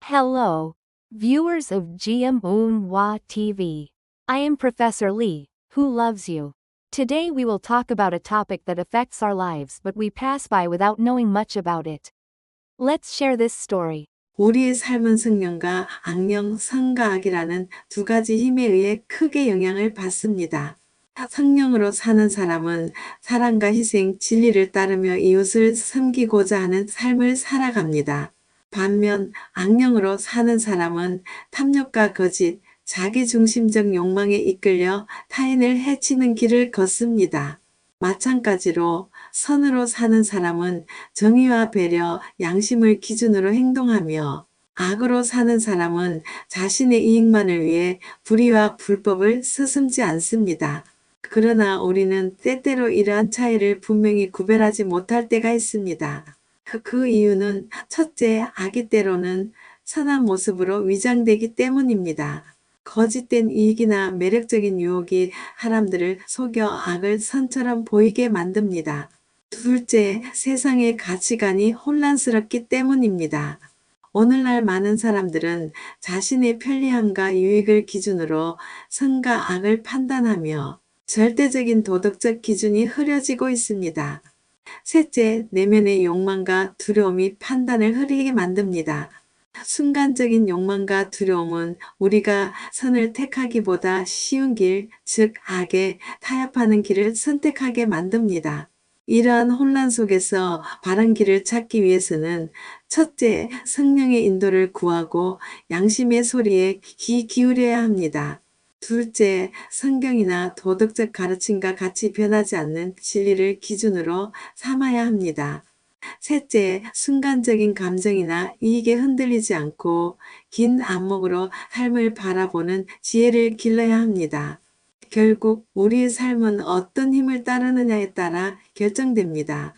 Hello, viewers of GMOonwa TV. I am Professor Lee, who loves you. Today we will talk about a topic that affects our lives but we pass by without knowing much about it. Let's share this story. 우리의 삶은 성령과 악령, 선과 악이라는 두 가지 힘에 의해 크게 영향을 받습니다. 성령으로 사는 사람은 사랑과 희생, 진리를 따르며 이웃을 섬기고자 하는 삶을 살아갑니다. 반면 악령으로 사는 사람은 탐욕과 거짓, 자기중심적 욕망에 이끌려 타인을 해치는 길을 걷습니다. 마찬가지로 선으로 사는 사람은 정의와 배려, 양심을 기준으로 행동하며 악으로 사는 사람은 자신의 이익만을 위해 불의와 불법을 서슴지 않습니다. 그러나 우리는 때때로 이러한 차이를 분명히 구별하지 못할 때가 있습니다. 그 이유는 첫째, 악이 때로는 선한 모습으로 위장되기 때문입니다. 거짓된 이익이나 매력적인 유혹이 사람들을 속여 악을 선처럼 보이게 만듭니다. 둘째, 세상의 가치관이 혼란스럽기 때문입니다. 오늘날 많은 사람들은 자신의 편리함과 유익을 기준으로 선과 악을 판단하며 절대적인 도덕적 기준이 흐려지고 있습니다. 셋째, 내면의 욕망과 두려움이 판단을 흐리게 만듭니다. 순간적인 욕망과 두려움은 우리가 선을 택하기보다 쉬운 길, 즉 악에 타협하는 길을 선택하게 만듭니다. 이러한 혼란 속에서 바른 길을 찾기 위해서는 첫째, 성령의 인도를 구하고 양심의 소리에 귀 기울여야 합니다. 둘째, 성경이나 도덕적 가르침과 같이 변하지 않는 진리를 기준으로 삼아야 합니다. 셋째, 순간적인 감정이나 이익에 흔들리지 않고 긴 안목으로 삶을 바라보는 지혜를 길러야 합니다. 결국 우리의 삶은 어떤 힘을 따르느냐에 따라 결정됩니다.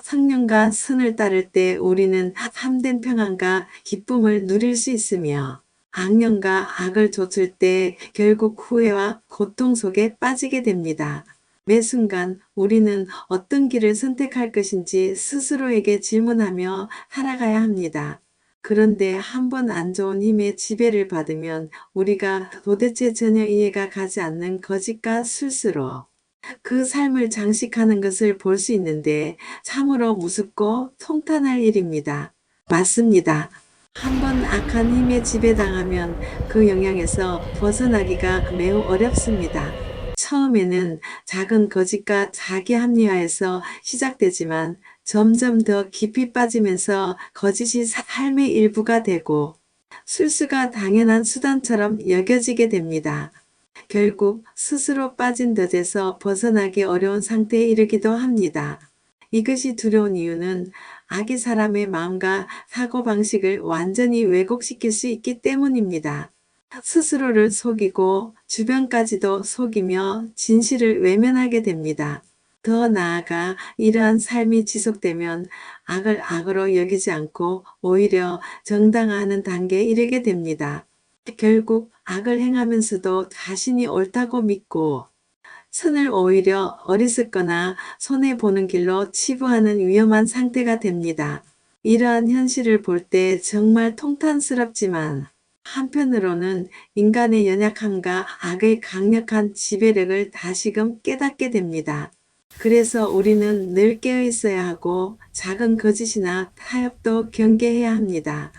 성령과 선을 따를 때 우리는 참된 평안과 기쁨을 누릴 수 있으며 악령과 악을 좇을 때 결국 후회와 고통 속에 빠지게 됩니다. 매 순간 우리는 어떤 길을 선택할 것인지 스스로에게 질문하며 살아가야 합니다. 그런데 한번 안 좋은 힘의 지배를 받으면 우리가 도대체 전혀 이해가 가지 않는 거짓과 술수로 그 삶을 장식하는 것을 볼 수 있는데 참으로 무섭고 통탄할 일입니다. 맞습니다. 한번 악한 힘에 지배당하면 그 영향에서 벗어나기가 매우 어렵습니다. 처음에는 작은 거짓과 자기 합리화에서 시작되지만 점점 더 깊이 빠지면서 거짓이 삶의 일부가 되고 술수가 당연한 수단처럼 여겨지게 됩니다. 결국 스스로 빠진 덫에서 벗어나기 어려운 상태에 이르기도 합니다. 이것이 두려운 이유는 악이 사람의 마음과 사고방식을 완전히 왜곡시킬 수 있기 때문입니다. 스스로를 속이고 주변까지도 속이며 진실을 외면하게 됩니다. 더 나아가 이러한 삶이 지속되면 악을 악으로 여기지 않고 오히려 정당화하는 단계에 이르게 됩니다. 결국 악을 행하면서도 자신이 옳다고 믿고 선을 오히려 어리석거나 손해보는 길로 치부하는 위험한 상태가 됩니다. 이러한 현실을 볼 때 정말 통탄스럽지만 한편으로는 인간의 연약함과 악의 강력한 지배력을 다시금 깨닫게 됩니다. 그래서 우리는 늘 깨어 있어야 하고 작은 거짓이나 타협도 경계해야 합니다.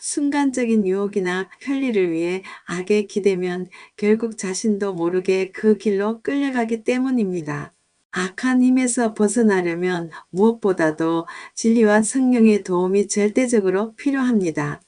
순간적인 유혹이나 편리를 위해 악에 기대면 결국 자신도 모르게 그 길로 끌려가기 때문입니다. 악한 힘에서 벗어나려면 무엇보다도 진리와 성령의 도움이 절대적으로 필요합니다.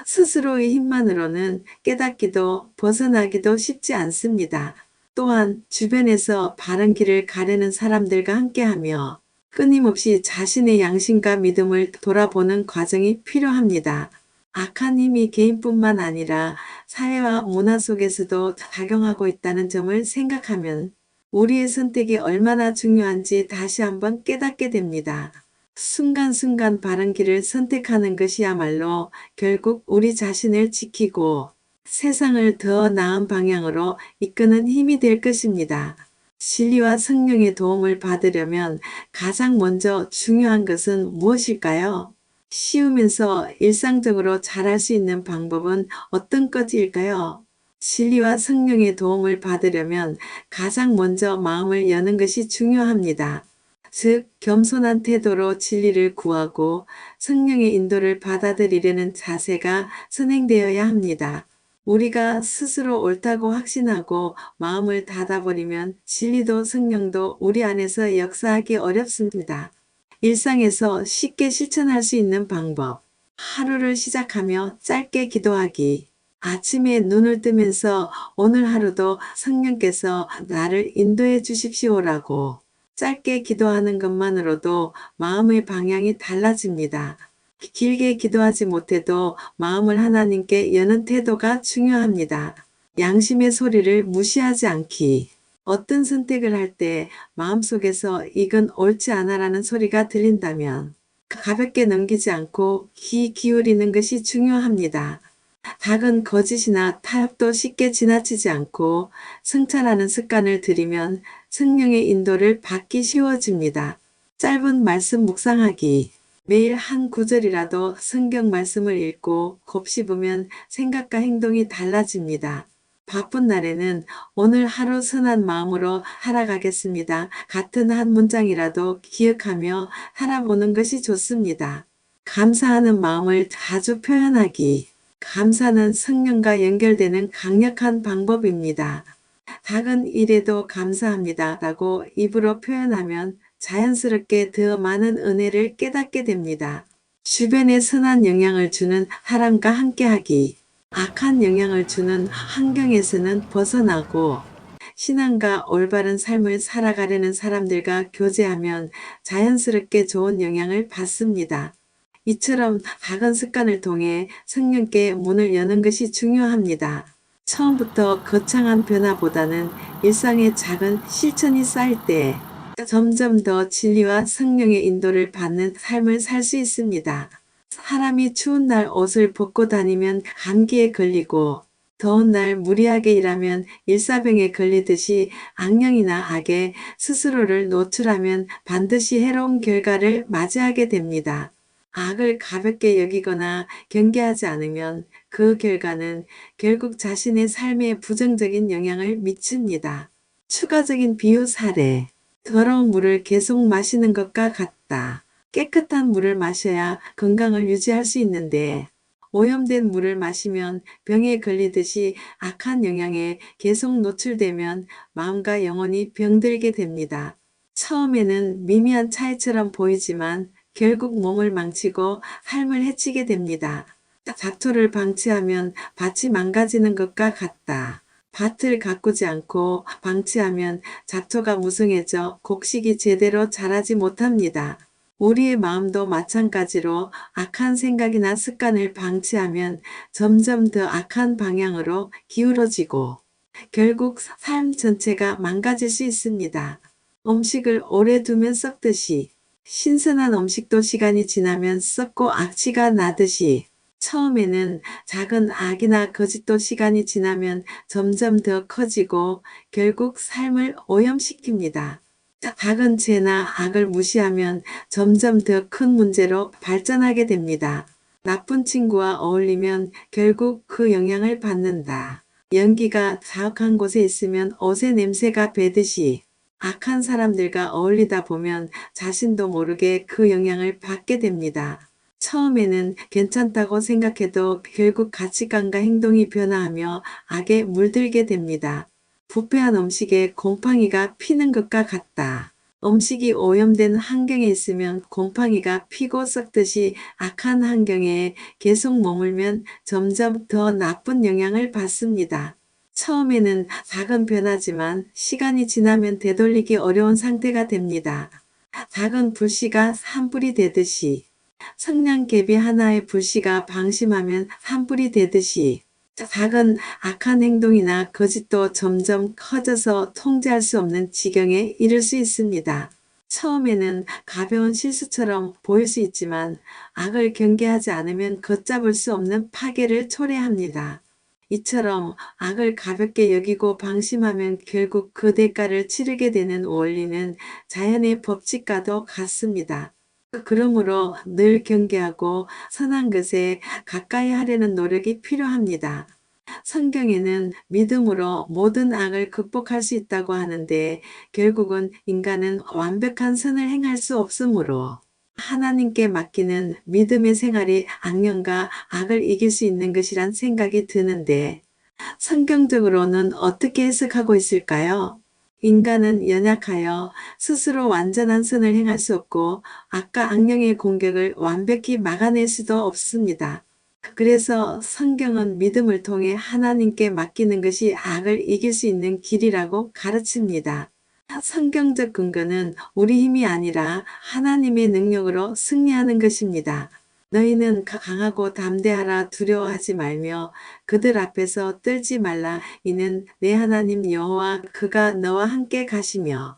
스스로의 힘만으로는 깨닫기도 벗어나기도 쉽지 않습니다. 또한 주변에서 바른 길을 가려는 사람들과 함께하며 끊임없이 자신의 양심과 믿음을 돌아보는 과정이 필요합니다. 악한 힘이 개인뿐만 아니라 사회와 문화 속에서도 작용하고 있다는 점을 생각하면 우리의 선택이 얼마나 중요한지 다시 한번 깨닫게 됩니다. 순간순간 바른 길을 선택하는 것이야말로 결국 우리 자신을 지키고 세상을 더 나은 방향으로 이끄는 힘이 될 것입니다. 진리와 성령의 도움을 받으려면 가장 먼저 중요한 것은 무엇일까요? 쉬우면서 일상적으로 잘할 수 있는 방법은 어떤 것일까요? 진리와 성령의 도움을 받으려면 가장 먼저 마음을 여는 것이 중요합니다. 즉, 겸손한 태도로 진리를 구하고 성령의 인도를 받아들이려는 자세가 선행되어야 합니다. 우리가 스스로 옳다고 확신하고 마음을 닫아버리면 진리도 성령도 우리 안에서 역사하기 어렵습니다. 일상에서 쉽게 실천할 수 있는 방법. 하루를 시작하며 짧게 기도하기. 아침에 눈을 뜨면서 오늘 하루도 성령께서 나를 인도해 주십시오라고 짧게 기도하는 것만으로도 마음의 방향이 달라집니다. 길게 기도하지 못해도 마음을 하나님께 여는 태도가 중요합니다. 양심의 소리를 무시하지 않기. 어떤 선택을 할 때 마음속에서 이건 옳지 않아라는 소리가 들린다면 가볍게 넘기지 않고 귀 기울이는 것이 중요합니다. 작은 거짓이나 타협도 쉽게 지나치지 않고 성찰하는 습관을 들이면 성령의 인도를 받기 쉬워집니다. 짧은 말씀 묵상하기. 매일 한 구절이라도 성경 말씀을 읽고 곱씹으면 생각과 행동이 달라집니다. 바쁜 날에는 오늘 하루 선한 마음으로 살아가겠습니다. 같은 한 문장이라도 기억하며 살아보는 것이 좋습니다. 감사하는 마음을 자주 표현하기. 감사는 성령과 연결되는 강력한 방법입니다. 작은 일에도 감사합니다 라고 입으로 표현하면 자연스럽게 더 많은 은혜를 깨닫게 됩니다. 주변에 선한 영향을 주는 사람과 함께하기. 악한 영향을 주는 환경에서는 벗어나고 신앙과 올바른 삶을 살아가려는 사람들과 교제하면 자연스럽게 좋은 영향을 받습니다. 이처럼 작은 습관을 통해 성령께 문을 여는 것이 중요합니다. 처음부터 거창한 변화보다는 일상의 작은 실천이 쌓일 때 점점 더 진리와 성령의 인도를 받는 삶을 살 수 있습니다. 사람이 추운 날 옷을 벗고 다니면 감기에 걸리고 더운 날 무리하게 일하면 일사병에 걸리듯이 악령이나 악에 스스로를 노출하면 반드시 해로운 결과를 맞이하게 됩니다. 악을 가볍게 여기거나 경계하지 않으면 그 결과는 결국 자신의 삶에 부정적인 영향을 미칩니다. 추가적인 비유 사례. 더러운 물을 계속 마시는 것과 같다. 깨끗한 물을 마셔야 건강을 유지할 수 있는데 오염된 물을 마시면 병에 걸리듯이 악한 영향에 계속 노출되면 마음과 영혼이 병들게 됩니다. 처음에는 미미한 차이처럼 보이지만 결국 몸을 망치고 삶을 해치게 됩니다. 잡초를 방치하면 밭이 망가지는 것과 같다. 밭을 가꾸지 않고 방치하면 잡초가 무성해져 곡식이 제대로 자라지 못합니다. 우리의 마음도 마찬가지로 악한 생각이나 습관을 방치하면 점점 더 악한 방향으로 기울어지고 결국 삶 전체가 망가질 수 있습니다. 음식을 오래 두면 썩듯이 신선한 음식도 시간이 지나면 썩고 악취가 나듯이 처음에는 작은 악이나 거짓도 시간이 지나면 점점 더 커지고 결국 삶을 오염시킵니다. 작은 죄나 악을 무시하면 점점 더 큰 문제로 발전하게 됩니다. 나쁜 친구와 어울리면 결국 그 영향을 받는다. 연기가 자욱한 곳에 있으면 옷의 냄새가 배듯이 악한 사람들과 어울리다 보면 자신도 모르게 그 영향을 받게 됩니다. 처음에는 괜찮다고 생각해도 결국 가치관과 행동이 변화하며 악에 물들게 됩니다. 부패한 음식에 곰팡이가 피는 것과 같다. 음식이 오염된 환경에 있으면 곰팡이가 피고 썩듯이 악한 환경에 계속 머물면 점점 더 나쁜 영향을 받습니다. 처음에는 작은 변화지만 시간이 지나면 되돌리기 어려운 상태가 됩니다. 작은 불씨가 산불이 되듯이 성냥개비 하나의 불씨가 방심하면 산불이 되듯이 작은 악한 행동이나 거짓도 점점 커져서 통제할 수 없는 지경에 이를 수 있습니다. 처음에는 가벼운 실수처럼 보일 수 있지만 악을 경계하지 않으면 걷잡을 수 없는 파괴를 초래합니다. 이처럼 악을 가볍게 여기고 방심하면 결국 그 대가를 치르게 되는 원리는 자연의 법칙과도 같습니다. 그러므로 늘 경계하고 선한 것에 가까이 하려는 노력이 필요합니다. 성경에는 믿음으로 모든 악을 극복할 수 있다고 하는데 결국은 인간은 완벽한 선을 행할 수 없으므로 하나님께 맡기는 믿음의 생활이 악령과 악을 이길 수 있는 것이란 생각이 드는데 성경적으로는 어떻게 해석하고 있을까요? 인간은 연약하여 스스로 완전한 선을 행할 수 없고 악과 악령의 공격을 완벽히 막아낼 수도 없습니다. 그래서 성경은 믿음을 통해 하나님께 맡기는 것이 악을 이길 수 있는 길이라고 가르칩니다. 성경적 근거는 우리 힘이 아니라 하나님의 능력으로 승리하는 것입니다. 너희는 강하고 담대하라 두려워하지 말며 그들 앞에서 떨지 말라. 이는 내 하나님 여호와 그가 너와 함께 가시며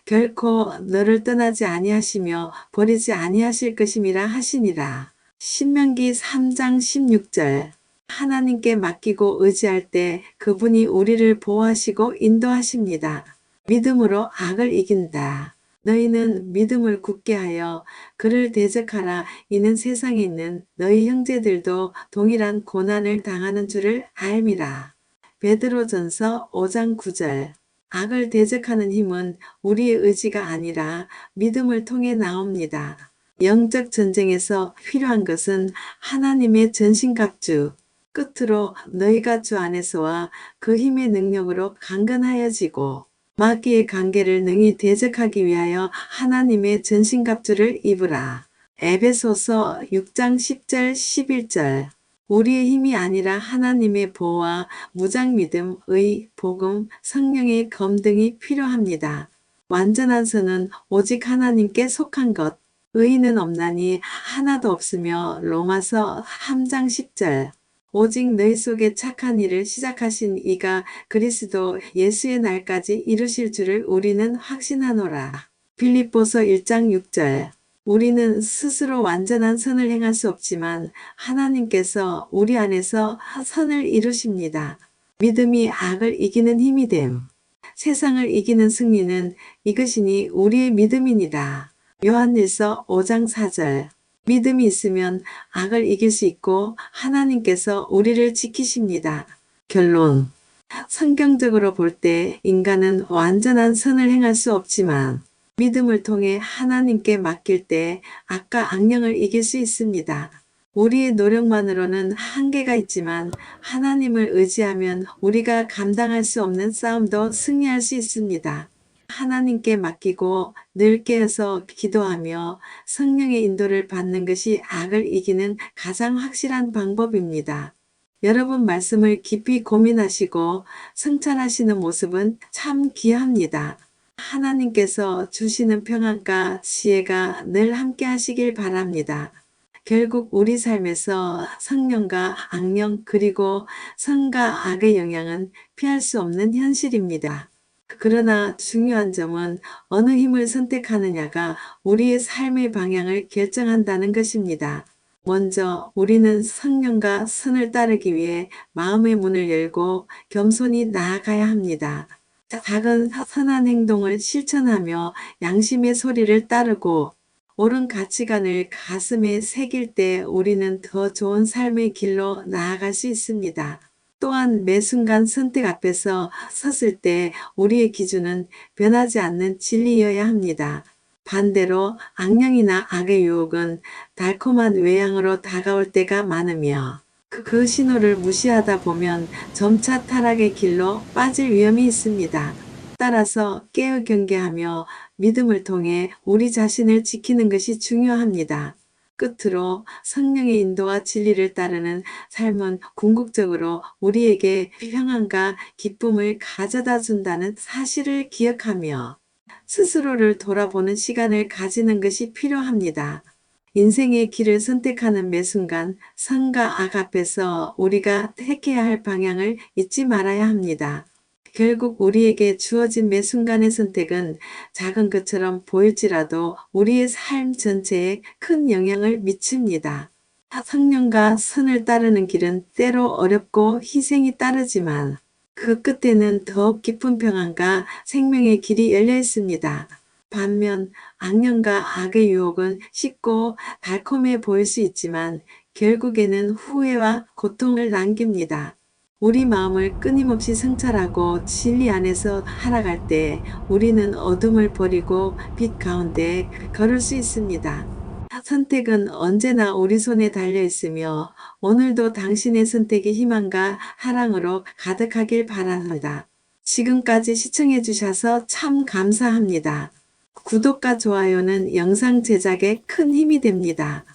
결코 너를 떠나지 아니하시며 버리지 아니하실 것임이라 하시니라. 신명기 3장 16절. 하나님께 맡기고 의지할 때 그분이 우리를 보호하시고 인도하십니다. 믿음으로 악을 이긴다. 너희는 믿음을 굳게 하여 그를 대적하라. 이는 세상에 있는 너희 형제들도 동일한 고난을 당하는 줄을 알미라. 베드로전서 5장 9절. 악을 대적하는 힘은 우리의 의지가 아니라 믿음을 통해 나옵니다. 영적 전쟁에서 필요한 것은 하나님의 전신갑주. 끝으로 너희가 주 안에서와 그 힘의 능력으로 강건하여지고 마귀의 관계를 능히 대적하기 위하여 하나님의 전신갑주를 입으라. 에베소서 6장 10절 11절. 우리의 힘이 아니라 하나님의 보호와 무장 믿음, 의, 복음, 성령의 검등이 필요합니다. 완전한 선은 오직 하나님께 속한 것. 의인은 없나니 하나도 없으며 로마서 3장 10절. 오직 너희 속에 착한 일을 시작하신 이가 그리스도 예수의 날까지 이루실 줄을 우리는 확신하노라. 빌립보서 1장 6절. 우리는 스스로 완전한 선을 행할 수 없지만 하나님께서 우리 안에서 선을 이루십니다. 믿음이 악을 이기는 힘이 됨. 세상을 이기는 승리는 이것이니 우리의 믿음이니라. 요한일서 5장 4절. 믿음이 있으면 악을 이길 수 있고 하나님께서 우리를 지키십니다. 결론. 성경적으로 볼 때 인간은 완전한 선을 행할 수 없지만 믿음을 통해 하나님께 맡길 때 악과 악령을 이길 수 있습니다. 우리의 노력만으로는 한계가 있지만 하나님을 의지하면 우리가 감당할 수 없는 싸움도 승리할 수 있습니다. 하나님께 맡기고 늘 깨어서 기도하며 성령의 인도를 받는 것이 악을 이기는 가장 확실한 방법입니다. 여러분 말씀을 깊이 고민하시고 성찰하시는 모습은 참 귀합니다. 하나님께서 주시는 평안과 지혜가 늘 함께 하시길 바랍니다. 결국 우리 삶에서 성령과 악령 그리고 선과 악의 영향은 피할 수 없는 현실입니다. 그러나 중요한 점은 어느 힘을 선택하느냐가 우리의 삶의 방향을 결정한다는 것입니다. 먼저 우리는 성령과 선을 따르기 위해 마음의 문을 열고 겸손히 나아가야 합니다. 작은 선한 행동을 실천하며 양심의 소리를 따르고 옳은 가치관을 가슴에 새길 때 우리는 더 좋은 삶의 길로 나아갈 수 있습니다. 또한 매 순간 선택 앞에서 섰을 때 우리의 기준은 변하지 않는 진리여야 합니다. 반대로 악령이나 악의 유혹은 달콤한 외양으로 다가올 때가 많으며 그 신호를 무시하다 보면 점차 타락의 길로 빠질 위험이 있습니다. 따라서 깨어 경계하며 믿음을 통해 우리 자신을 지키는 것이 중요합니다. 끝으로 성령의 인도와 진리를 따르는 삶은 궁극적으로 우리에게 평안과 기쁨을 가져다 준다는 사실을 기억하며 스스로를 돌아보는 시간을 가지는 것이 필요합니다. 인생의 길을 선택하는 매 순간 선과 악 앞에서 우리가 택해야 할 방향을 잊지 말아야 합니다. 결국 우리에게 주어진 매 순간의 선택은 작은 것처럼 보일지라도 우리의 삶 전체에 큰 영향을 미칩니다. 성령과 선을 따르는 길은 때로 어렵고 희생이 따르지만 그 끝에는 더욱 깊은 평안과 생명의 길이 열려 있습니다. 반면 악령과 악의 유혹은 쉽고 달콤해 보일 수 있지만 결국에는 후회와 고통을 남깁니다. 우리 마음을 끊임없이 성찰하고 진리 안에서 살아갈 때 우리는 어둠을 버리고 빛 가운데 걸을 수 있습니다. 선택은 언제나 우리 손에 달려 있으며 오늘도 당신의 선택이 희망과 사랑으로 가득하길 바랍니다. 지금까지 시청해 주셔서 참 감사합니다. 구독과 좋아요는 영상 제작에 큰 힘이 됩니다.